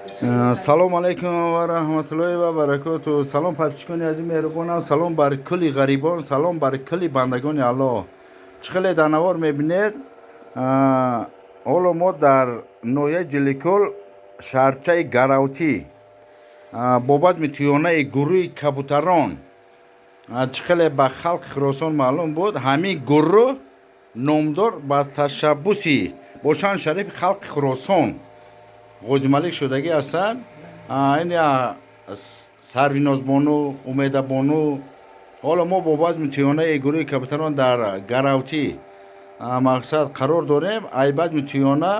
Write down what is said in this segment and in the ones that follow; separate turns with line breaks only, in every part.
салом алейкум ва раҳматуллоҳи ва баракатуҳ. Салом подписчикони азизи меҳрубонам, салом бар кулли ғарибон, салом бар кулли бандагони Аллоҳ. Чӣ хеле дар навор мебинед, ҳоло мо дар ноҳияи Ҷиликӯл, шаҳрчаи Гаравтӣ, бобат митиёнаи гурӯҳи кабутарон, чӣ хеле ба халқи Хӯросон маълум буд, ҳамин гурӯҳ номдор ба ташаббуси бошанд шарифи халқи Хӯросон Ғозималик шудагӣ ҳастанд. Ин Сарвинозбону, Умедабону. Ҳоло мо бобат митиёнаи гурӯҳи кабутарон дар Гаравтӣ мақсад қарор дорем. Айбат митиёна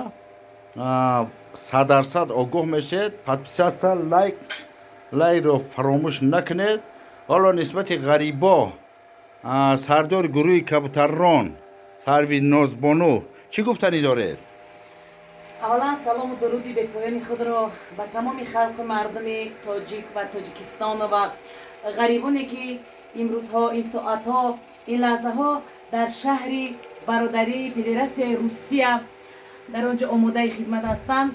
100% огоҳ мешед. Подписатсия, лайкро фаромӯш накунед. ҳоло нисбати ғарибо, сардори гурӯҳи кабутарон Сарвинозбону чӣ гуфтанӣ доред?
аввалан салому дуруди бепоёни худро ба тамоми халқи мардуми тоҷик ва Тоҷикистон ва ғарибоне ки имрӯзҳо, ин соатҳо, ин лаҳзаҳо дар шаҳри бародарии Федератсияи Русия дар он ҷо омодаи хизмат ҳастанд.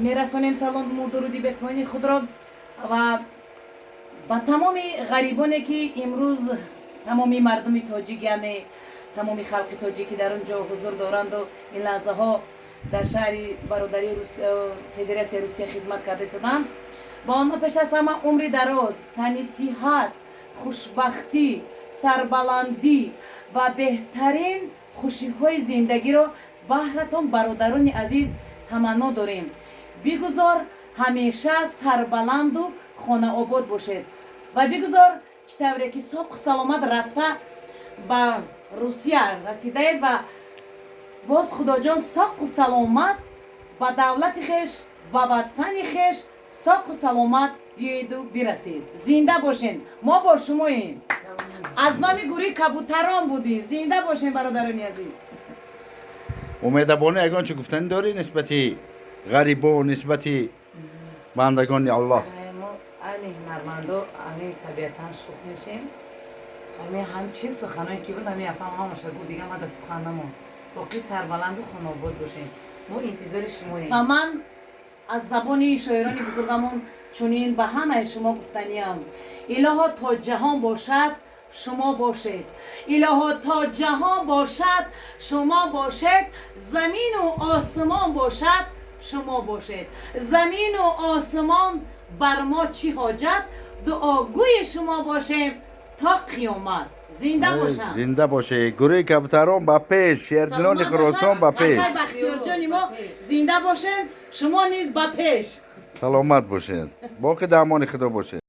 Мерасонем салому дуруди бепоёни худро ва ба тамоми ғарибоне ки имрӯз тамоми мардуми тоҷик, яъне тамоми халқи тоҷик ки дар он ҷо ҳузур доранду ин лаҳзаҳо дар шаҳри бародарии Федератсияи Русия хизмат карда истоданд. Ба онҳо пеш аз ҳама умри дароз, тани сиҳат, хушбахтӣ, сарбаландӣ ва беҳтарин хушиҳои зиндагиро баҳратон бародарони азиз таманно дорем. Бигузор ҳамеша сарбаланду хонаобод бошед ва бигузор чӣ тавре ки соқу саломат рафта ба Русия расидаед ва боз худоҷон соқу саломат ба давлати хеш, ба ватани хеш соқу саломат биёеду бирасед. Зинда бошед. Мо бо шумоем. аз номи гурӯҳи кабутарон будем. Зинда бошед бародарони азиз.
Умедабону ягон чӣ гуфтанӣ дорӣ нисбати ғарибо, нисбати бандагони Аллоҳ?
мо айни ҳунармандо ами табиатан шух мешем. ами ҳамчи суханое ки буд ами яфам ҳамаша гуфт, дига ма да сухан намон. боқӣ сарбаланду хонобод бошем. мо интизори шумоем.
ва ман аз забони шоирони бузургамон чунин ба ҳамаи шумо гуфтаниям. илоҳо то ҷаҳон бошад шумо бошед. илоҳо то ҷаҳон бошад шумо бошед. замину осмон бошад шумо бошед. замину осмон бар мо чӣ ҳоҷат, дуогӯи шумо бошем то қиёмат. зинда бошад.
зинда бошед. Гурӯҳи кабутарон ба пеш, шердилони Хӯросон ба пеш.
бахтиёрҷони мо зинда бошед, шумо низ ба пеш.
саломат бошед. боқӣ дар амони худо бошед.